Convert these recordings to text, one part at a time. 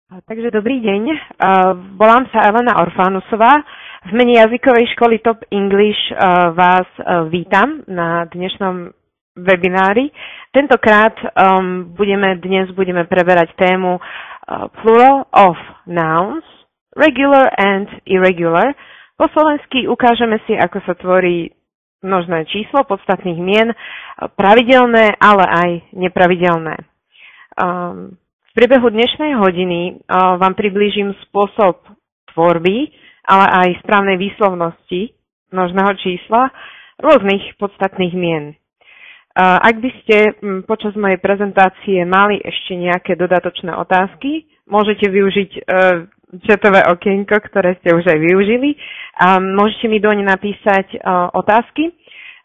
Takže dobrý deň, volám sa Elena Orfánusová. V mene jazykovej školy Top English vás vítam na dnešnom webinári. Tentokrát budeme preberať tému plural of nouns, regular and irregular. Po slovensky ukážeme si, ako sa tvorí množné číslo podstatných mien, pravidelné, ale aj nepravidelné. V priebehu dnešnej hodiny vám priblížim spôsob tvorby, ale aj správnej výslovnosti množného čísla rôznych podstatných mien. Ak by ste počas mojej prezentácie mali ešte nejaké dodatočné otázky, môžete využiť chatové okienko, ktoré ste už aj využili. Môžete mi doň napísať otázky.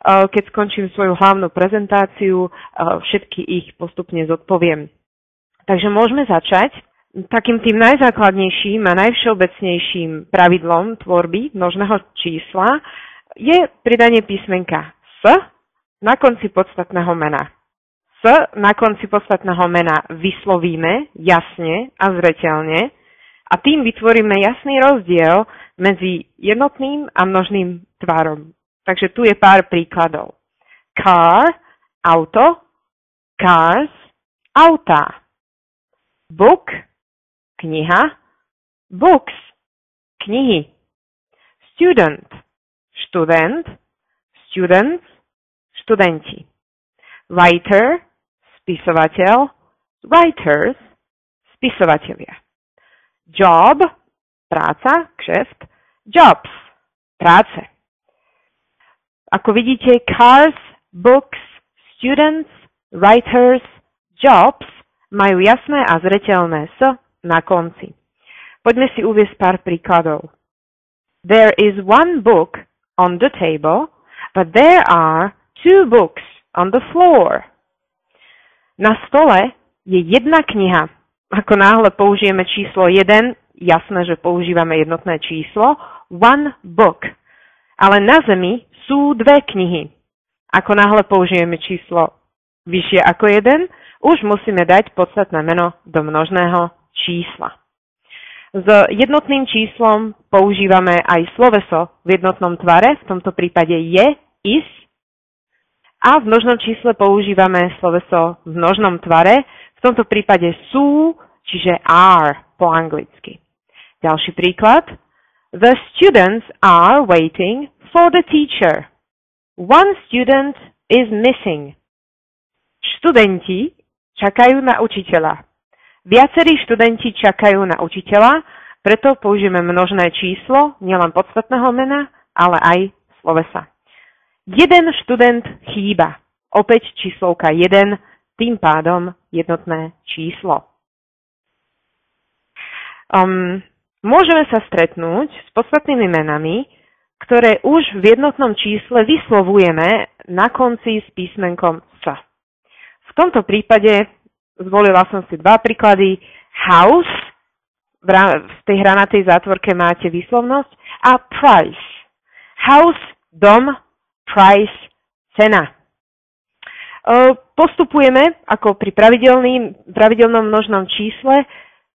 Keď skončím svoju hlavnú prezentáciu, všetky ich postupne zodpoviem. Takže môžeme začať. Takým tým najzákladnejším a najvšeobecnejším pravidlom tvorby množného čísla je pridanie písmenka S na konci podstatného mena. S na konci podstatného mena vyslovíme jasne a zreteľne a tým vytvoríme jasný rozdiel medzi jednotným a množným tvarom. Takže tu je pár príkladov. Car, auto, cars, autá. Book, kniha, books, knihy. Student, študent, students, študenti. Writer, spisovateľ, writers, spisovatelia. Job, práca, kšeft, jobs, práce. Ako vidíte, cars, books, students, writers, jobs majú jasné a zreteľné S na konci. Poďme si uviesť pár príkladov. There is one book on the table, but there are two books on the floor. Na stole je jedna kniha. Ako náhle použijeme číslo 1, jasné, že používame jednotné číslo, one book. Ale na zemi sú dve knihy. Ako náhle použijeme číslo vyššie ako 1, už musíme dať podstatné meno do množného čísla. S jednotným číslom používame aj sloveso v jednotnom tvare, v tomto prípade je, is, a v množnom čísle používame sloveso v množnom tvare, v tomto prípade sú, čiže are po anglicky. Ďalší príklad. The students are waiting for the teacher. One student is missing. Študenti čakajú na učiteľa. Viacerí študenti čakajú na učiteľa, preto použijeme množné číslo, nielen podstatného mena, ale aj slovesa. Jeden študent chýba. Opäť číslovka 1, tým pádom jednotné číslo. Môžeme sa stretnúť s podstatnými menami, ktoré už v jednotnom čísle vyslovujeme na konci s písmenkom S. V tomto prípade zvolila som si dva príklady. House, v tej hranatej zátvorke máte výslovnosť, a price. House, dom, price, cena. Postupujeme ako pri pravidelnom množnom čísle,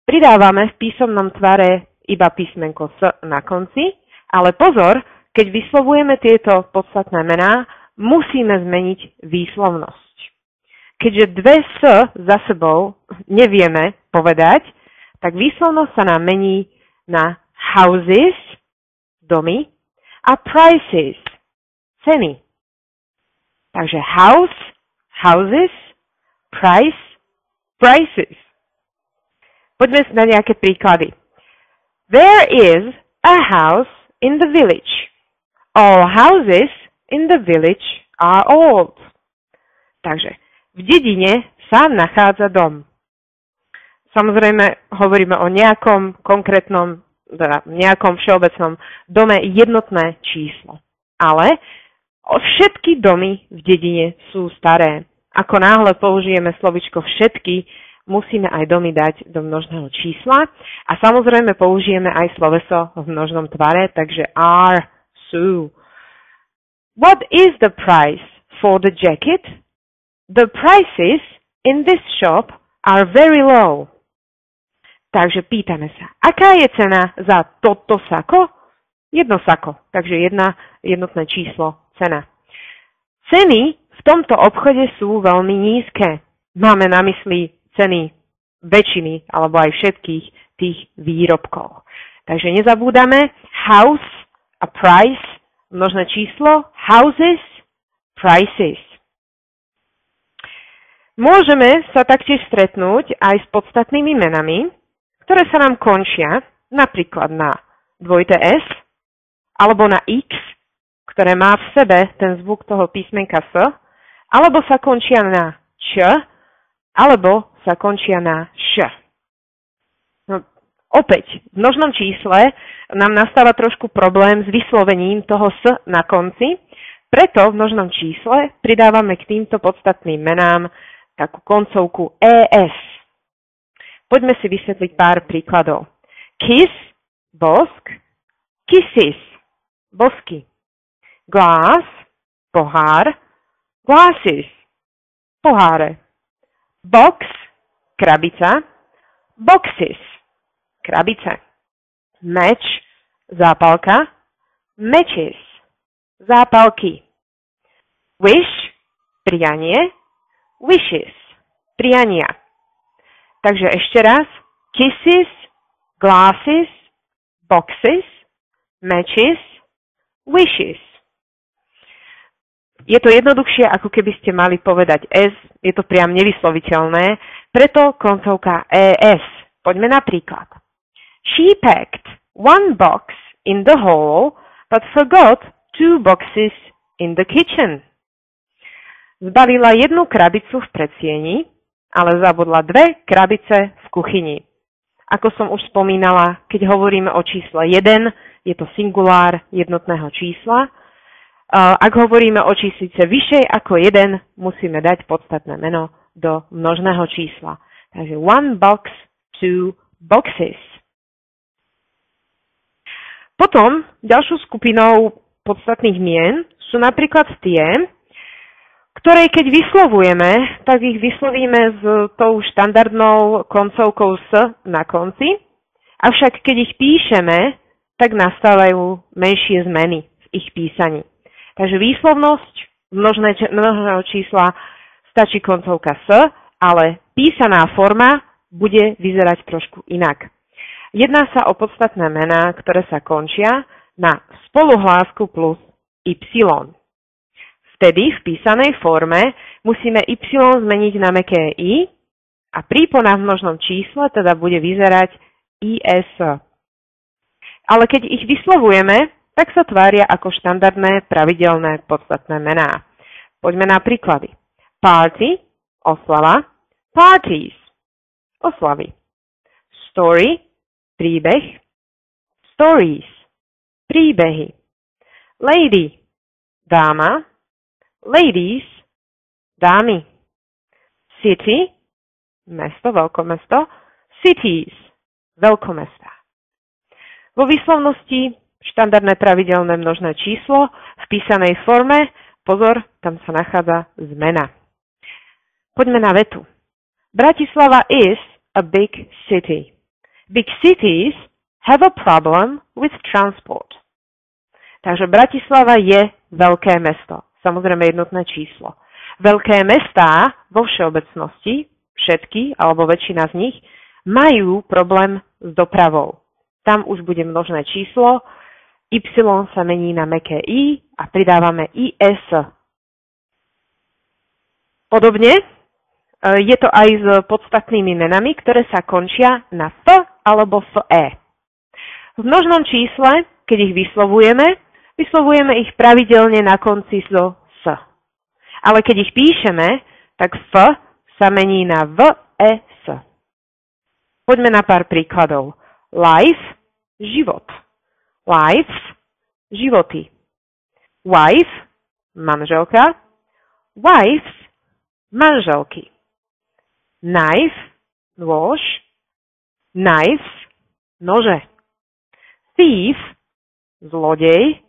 pridávame v písomnom tvare iba písmenko S na konci, ale pozor, keď vyslovujeme tieto podstatné mená, musíme zmeniť výslovnosť. Keďže dve S za sebou nevieme povedať, tak výslovnosť sa nám mení na houses, domy, a prices, ceny. Takže house, houses, price, prices. Poďme na nejaké príklady. There is a house in the village. All houses in the village are old. Takže v dedine sa nachádza dom. Samozrejme, hovoríme o nejakom konkrétnom, nejakom všeobecnom dome, jednotné číslo. Ale všetky domy v dedine sú staré. Ako náhle použijeme slovičko všetky, musíme aj domy dať do množného čísla. A samozrejme použijeme aj sloveso v množnom tvare, takže are, sú. What is the price for the jacket? The prices in this shop are very low. Takže pýtame sa, aká je cena za toto sako? Jedno sako, takže jednotné číslo, cena. Ceny v tomto obchode sú veľmi nízke. Máme na mysli ceny väčšiny alebo aj všetkých tých výrobkov. Takže nezabúdame house a price, množné číslo, houses, prices. Môžeme sa taktiež stretnúť aj s podstatnými menami, ktoré sa nám končia napríklad na dvojité S alebo na X, ktoré má v sebe ten zvuk toho písmenka S, alebo sa končia na Č, alebo sa končia na Š. No, opäť, v množnom čísle nám nastáva trošku problém s vyslovením toho S na konci, preto v množnom čísle pridávame k týmto podstatným menám takú koncovku ES. Poďme si vysvetliť pár príkladov. Kiss, bosk, kisses, bosky. Glass, pohár, glasses, poháre. Box, krabica, boxes, krabice. Match, zápalka, matches, zápalky. Wish, prianie, wishes, priania. Takže ešte raz. Kisses, glasses, boxes, matches, wishes. Je to jednoduchšie, ako keby ste mali povedať S, je to priam nevysloviteľné, preto koncovka ES. Poďme na príklad. She packed one box in the hall, but forgot 2 boxes in the kitchen. Zbalila jednu krabicu v predsieni, ale zabudla 2 krabice v kuchyni. Ako som už spomínala, keď hovoríme o čísle 1, je to singulár jednotného čísla. Ak hovoríme o číslice vyššej ako 1, musíme dať podstatné meno do množného čísla. Takže 1 box, 2 boxes. Potom ďalšou skupinou podstatných mien sú napríklad tie, ktoré keď vyslovujeme, tak ich vyslovíme s tou štandardnou koncovkou S na konci, avšak keď ich píšeme, tak nastávajú menšie zmeny v ich písaní. Takže výslovnosť množného čísla stačí koncovka S, ale písaná forma bude vyzerať trošku inak. Jedná sa o podstatné mená, ktoré sa končia na spoluhlásku plus Y. Vtedy v písanej forme musíme Y zmeniť na mäkké I a prípona v množnom čísle teda bude vyzerať IS. Ale keď ich vyslovujeme, tak sa tvária ako štandardné pravidelné podstatné mená. Poďme na príklady. Party, oslava, parties, oslavy. Story, príbeh, stories, príbehy. Lady, dáma, ladies, dámy. City, mesto, veľkomesto, cities, veľkomestá. Vo výslovnosti štandardné pravidelné množné číslo v písanej forme, pozor, tam sa nachádza zmena. Poďme na vetu. Bratislava is a big city. Big cities have a problem with transport. Takže Bratislava je veľké mesto, samozrejme jednotné číslo. Veľké mestá vo všeobecnosti, všetky alebo väčšina z nich, majú problém s dopravou. Tam už bude množné číslo, Y sa mení na mäkké I a pridávame IS. Podobne je to aj s podstatnými menami, ktoré sa končia na F alebo FE. V množnom čísle, keď ich vyslovujeme ich pravidelne na konci so S. Ale keď ich píšeme, tak F sa mení na VES. Poďme na pár príkladov. Life, život. Lives, životy. Wife, manželka. Wives, manželky. Knife, nôž. Knives, nože. Thief, zlodej.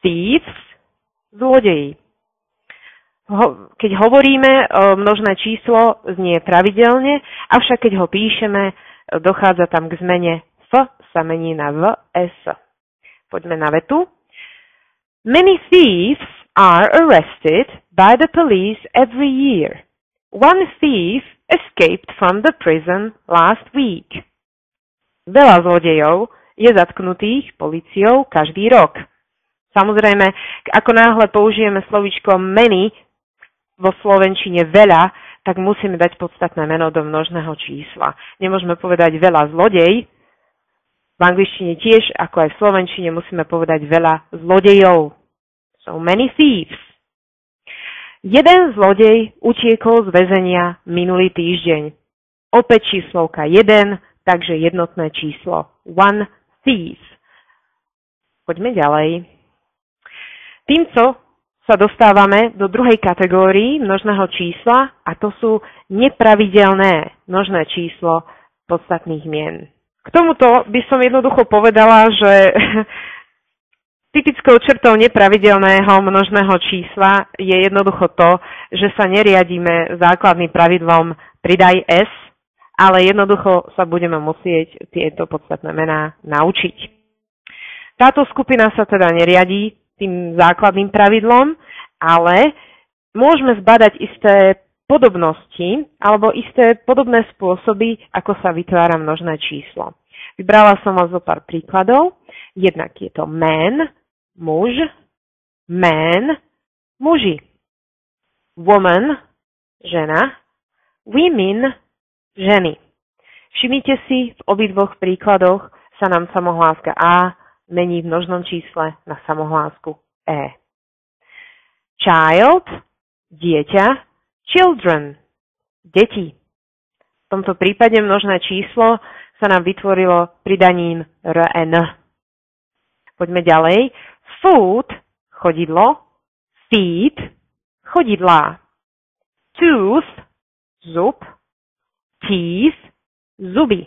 Thieves, zlodeji. Keď hovoríme, množné číslo znie pravidelne, avšak keď ho píšeme, dochádza tam k zmene F, sa mení na V, S. Poďme na vetu. Many thieves are arrested by the police every year. One thief escaped from the prison last week. Veľa zlodejov je zatknutých políciou každý rok. Samozrejme, ako náhle použijeme slovíčko many vo slovenčine veľa, tak musíme dať podstatné meno do množného čísla. Nemôžeme povedať veľa zlodej. V angličtine tiež, ako aj v slovenčine, musíme povedať veľa zlodejov. So many thieves. Jeden zlodej utiekol z väzenia minulý týždeň. Opäť číslovka 1, takže jednotné číslo. One thief. Poďme ďalej. Týmto sa dostávame do druhej kategórii množného čísla a to sú nepravidelné množné číslo podstatných mien. K tomuto by som jednoducho povedala, že typickou črtou nepravidelného množného čísla je jednoducho to, že sa neriadíme základným pravidlom pridaj S, ale jednoducho sa budeme musieť tieto podstatné mená naučiť. Táto skupina sa teda neriadí tým základným pravidlom, ale môžeme zbadať isté podobnosti alebo isté podobné spôsoby, ako sa vytvára množné číslo. Vybrala som vás zo pár príkladov. Jednak je to man, muž, man, muži. Woman, žena, women, ženy. Všimnite si, v obidvoch príkladoch sa nám samohláska A mení v množnom čísle na samohlásku E. Child, dieťa, children, deti. V tomto prípade množné číslo sa nám vytvorilo pridaním RN. Poďme ďalej. Food, chodidlo, feet, chodidlá. Tooth, zub, teeth, zuby.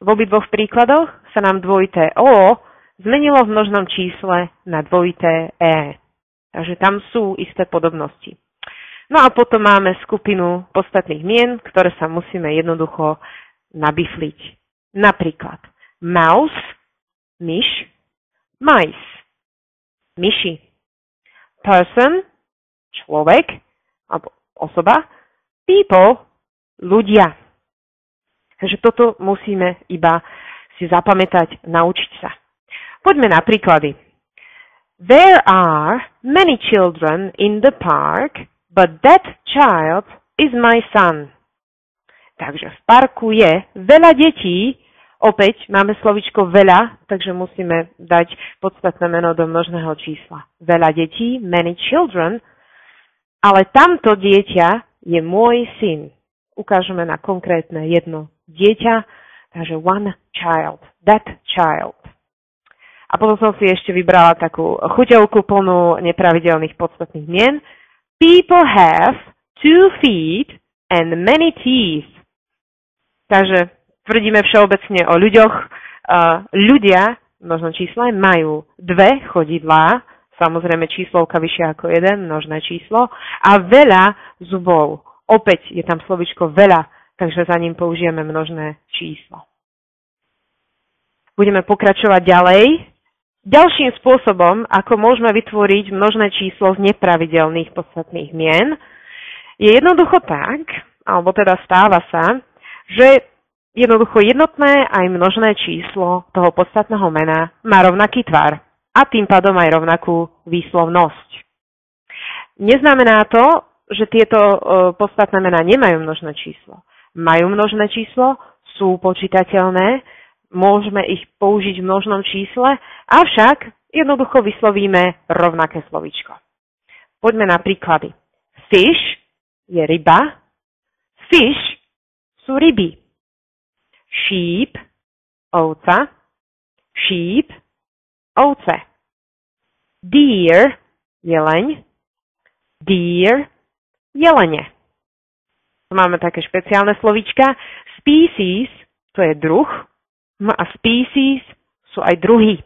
V obidvoch príkladoch sa nám dvojité O zmenilo v množnom čísle na dvojité E. Takže tam sú isté podobnosti. No a potom máme skupinu podstatných mien, ktoré sa musíme jednoducho nabifliť. Napríklad mouse, myš, mice, myši. Person, človek, alebo osoba. People, ľudia. Takže toto musíme iba si zapamätať, naučiť sa. Poďme na príklady. There are many children in the park, but that child is my son. Takže v parku je veľa detí, opäť máme slovičko veľa, takže musíme dať podstatné meno do množného čísla. Veľa detí, many children, ale tamto dieťa je môj syn. Ukážeme na konkrétne jedno dieťa, takže one child, that child. A potom som si ešte vybrala takú chuťovku plnú nepravidelných podstatných mien. People have 2 feet and many teeth. Takže tvrdíme všeobecne o ľuďoch. Ľudia, možno čísle, majú 2 chodidlá, samozrejme číslovka vyššia ako 1, množné číslo, a veľa zubov. Opäť je tam slovičko veľa, takže za ním použijeme množné číslo. Budeme pokračovať ďalej. Ďalším spôsobom, ako môžeme vytvoriť množné číslo z nepravidelných podstatných mien, je jednoducho tak, alebo teda stáva sa, že jednoducho jednotné aj množné číslo toho podstatného mena má rovnaký tvar a tým pádom aj rovnakú výslovnosť. Neznamená to, že tieto podstatné mená nemajú množné číslo. Majú množné číslo, sú počítateľné, môžeme ich použiť v množnom čísle, avšak jednoducho vyslovíme rovnaké slovíčko. Poďme na príklady. Fish je ryba, fish sú ryby. Sheep, ovca, sheep, ovce. Deer, jeleň, deer, jelene. Máme také špeciálne slovíčka. Species, to je druh, no a species sú aj druhy.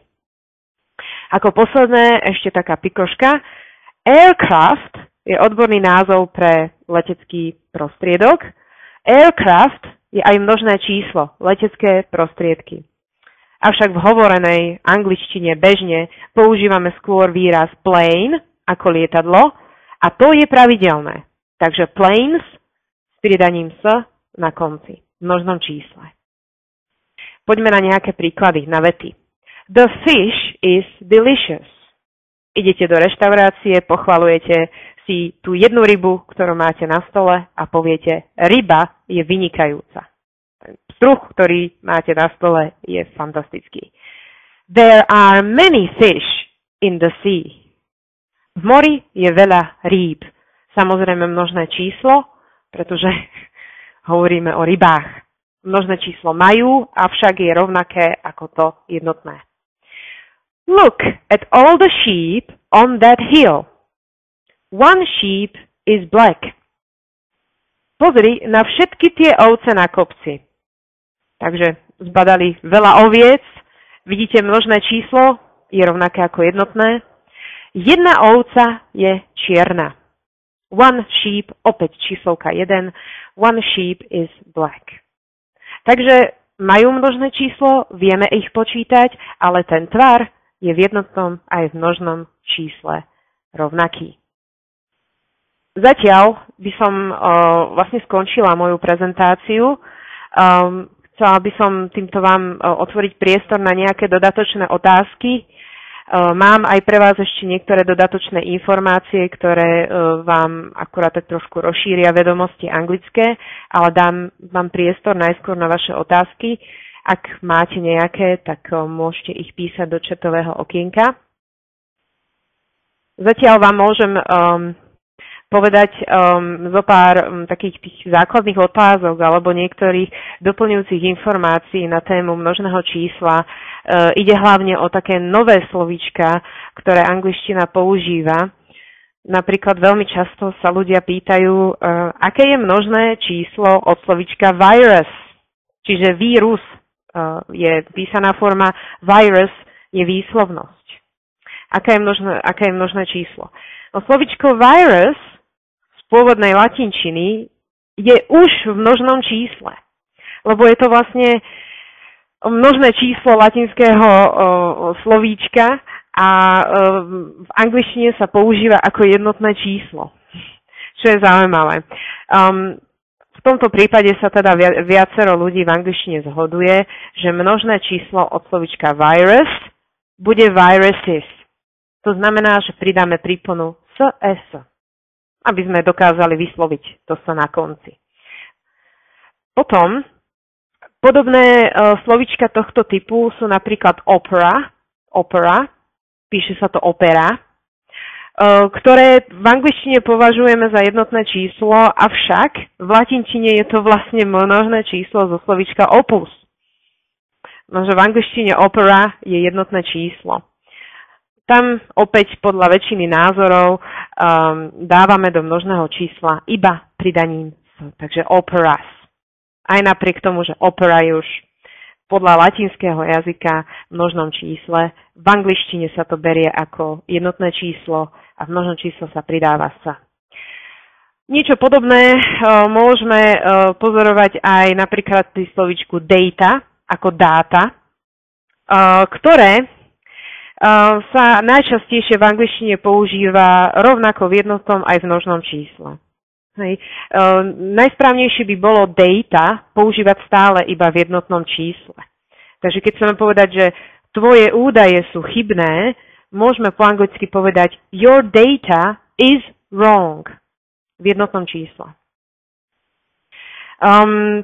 Ako posledné ešte taká pikoška. Aircraft je odborný názov pre letecký prostriedok. Aircraft je aj množné číslo, letecké prostriedky. Avšak v hovorenej angličtine bežne používame skôr výraz plane ako lietadlo a to je pravidelné. Takže planes s pridaním s na konci, v množnom čísle. Poďme na nejaké príklady, na vety. The fish is delicious. Idete do reštaurácie, pochvalujete si tú jednu rybu, ktorú máte na stole a poviete, ryba je vynikajúca. Druh, ktorý máte na stole, je fantastický. There are many fish in the sea. V mori je veľa rýb. Samozrejme množné číslo, pretože hovoríme o rybách. Množné číslo majú, avšak je rovnaké ako to jednotné. Look at all the sheep on that hill. One sheep is black. Pozri na všetky tie ovce na kopci. Takže zbadali veľa oviec. Vidíte, množné číslo je rovnaké ako jednotné. Jedna ovca je čierna. One sheep, opäť číslovka 1. One sheep is black. Takže majú množné číslo, vieme ich počítať, ale ten tvar je v jednotnom aj v množnom čísle rovnaký. Zatiaľ by som vlastne skončila moju prezentáciu. Chcela by som týmto vám otvoriť priestor na nejaké dodatočné otázky. Mám aj pre vás ešte niektoré dodatočné informácie, ktoré vám akurát tak trošku rozšíria vedomosti anglické, ale dám vám priestor najskôr na vaše otázky. Ak máte nejaké, tak môžete ich písať do chatového okienka. Zatiaľ vám môžem povedať zo pár takých tých základných otázok alebo niektorých doplňujúcich informácií na tému množného čísla. Ide hlavne o také nové slovíčka, ktoré angličtina používa. Napríklad veľmi často sa ľudia pýtajú, aké je množné číslo od slovíčka virus, čiže vírus je písaná forma, virus je výslovnosť. Aké je množné číslo? No, slovíčko virus z pôvodnej latinčiny je už v množnom čísle, lebo je to vlastne množné číslo latinského slovíčka a v angličtine sa používa ako jednotné číslo, čo je zaujímavé. V tomto prípade sa teda viacero ľudí v angličtine zhoduje, že množné číslo od slovíčka virus bude viruses. To znamená, že pridáme príponu s, aby sme dokázali vysloviť to sa na konci. Potom podobné slovíčka tohto typu sú napríklad opera, píše sa to opera, ktoré v angličtine považujeme za jednotné číslo, avšak v latinčine je to vlastne množné číslo zo slovíčka opus. Nože v angličtine opera je jednotné číslo. Tam opäť podľa väčšiny názorov dávame do množného čísla iba pridaním s, takže operas. Aj napriek tomu, že opera je už podľa latinského jazyka v množnom čísle, v angličtine sa to berie ako jednotné číslo a v množnom čísle sa pridáva sa. Niečo podobné môžeme pozorovať aj napríklad pri slovíčku data, ako dáta, ktoré sa najčastejšie v angličtine používa rovnako v jednotnom aj v množnom čísle. Hej. Najsprávnejšie by bolo data používať stále iba v jednotnom čísle. Takže keď chceme povedať, že tvoje údaje sú chybné, môžeme po anglicky povedať your data is wrong v jednotnom čísle.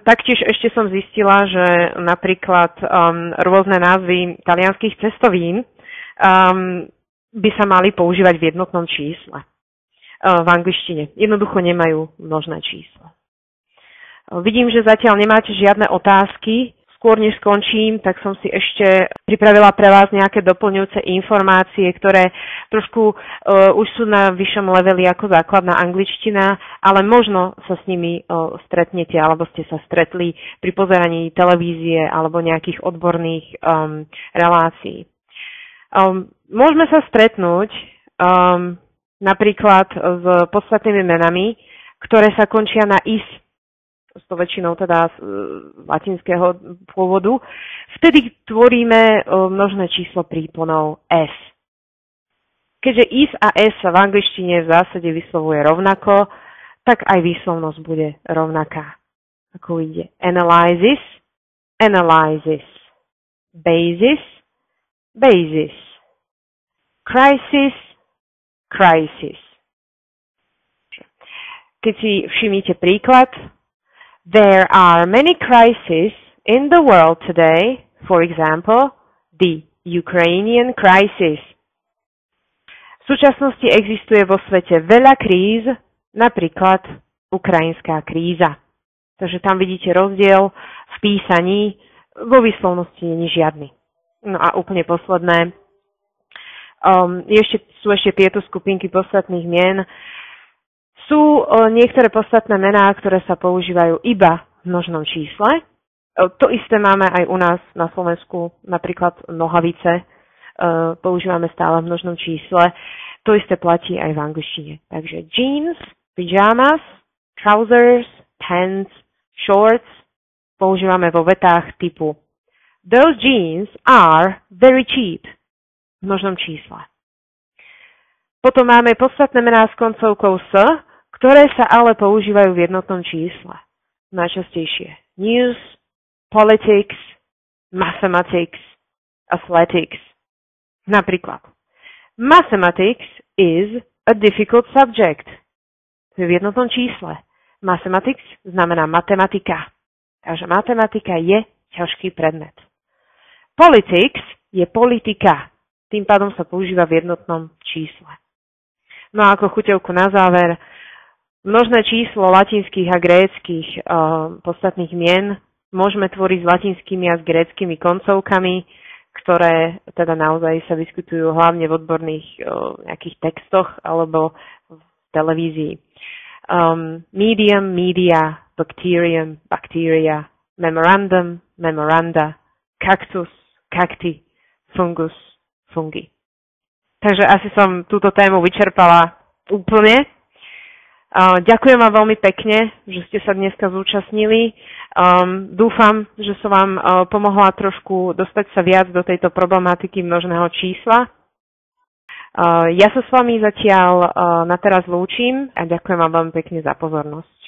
Taktiež ešte som zistila, že napríklad rôzne názvy talianskych cestovín by sa mali používať v jednotnom čísle. V angličtine. Jednoducho nemajú množné číslo. Vidím, že zatiaľ nemáte žiadne otázky. Skôr než skončím, tak som si ešte pripravila pre vás nejaké doplňujúce informácie, ktoré trošku už sú na vyššom leveli ako základná angličtina, ale možno sa s nimi stretnete, alebo ste sa stretli pri pozeraní televízie alebo nejakých odborných relácií. Môžeme sa stretnúť napríklad s podstatnými menami, ktoré sa končia na is. s to väčšinou teda z latinského pôvodu, vtedy tvoríme množné číslo príponou s. Keďže is a s sa v angličtine v zásade vyslovuje rovnako, tak aj výslovnosť bude rovnaká. Ako ide analysis, analyzes, basis, basis, crisis, crisis. Keď si všimnite príklad, there are many crises in the world today, for example, the Ukrainian crisis. V súčasnosti existuje vo svete veľa kríz, napríklad ukrajinská kríza. Takže tam vidíte rozdiel v písaní, vo výslovnosti nie je žiadny. No a úplne posledné, sú ešte tieto skupinky podstatných mien. Sú niektoré podstatné mená, ktoré sa používajú iba v množnom čísle. To isté máme aj u nás na Slovensku, napríklad nohavice, používame stále v množnom čísle. To isté platí aj v angličtine. Takže jeans, pyjamas, trousers, pants, shorts používame vo vetách typu those jeans are very cheap v množnom čísle. Potom máme podstatné mená s koncovkou s, ktoré sa ale používajú v jednotnom čísle. Najčastejšie news, politics, mathematics, athletics. Napríklad, mathematics is a difficult subject. To je v jednotnom čísle. Mathematics znamená matematika. Takže matematika je ťažký predmet. Politics je politika. Tým pádom sa používa v jednotnom čísle. No a ako chuťovku na záver, množné číslo latinských a gréckych podstatných mien môžeme tvoriť s latinskými a s gréckymi koncovkami, ktoré teda naozaj sa vyskytujú hlavne v odborných nejakých textoch alebo v televízii. Medium, media, bacterium, bacteria, memorandum, memoranda, cactus, cacti, fungus, fungi. Takže asi som túto tému vyčerpala úplne. Ďakujem vám veľmi pekne, že ste sa dneska zúčastnili. Dúfam, že som vám pomohla trošku dostať sa viac do tejto problematiky množného čísla. Ja sa s vami zatiaľ na teraz lúčim a ďakujem vám veľmi pekne za pozornosť.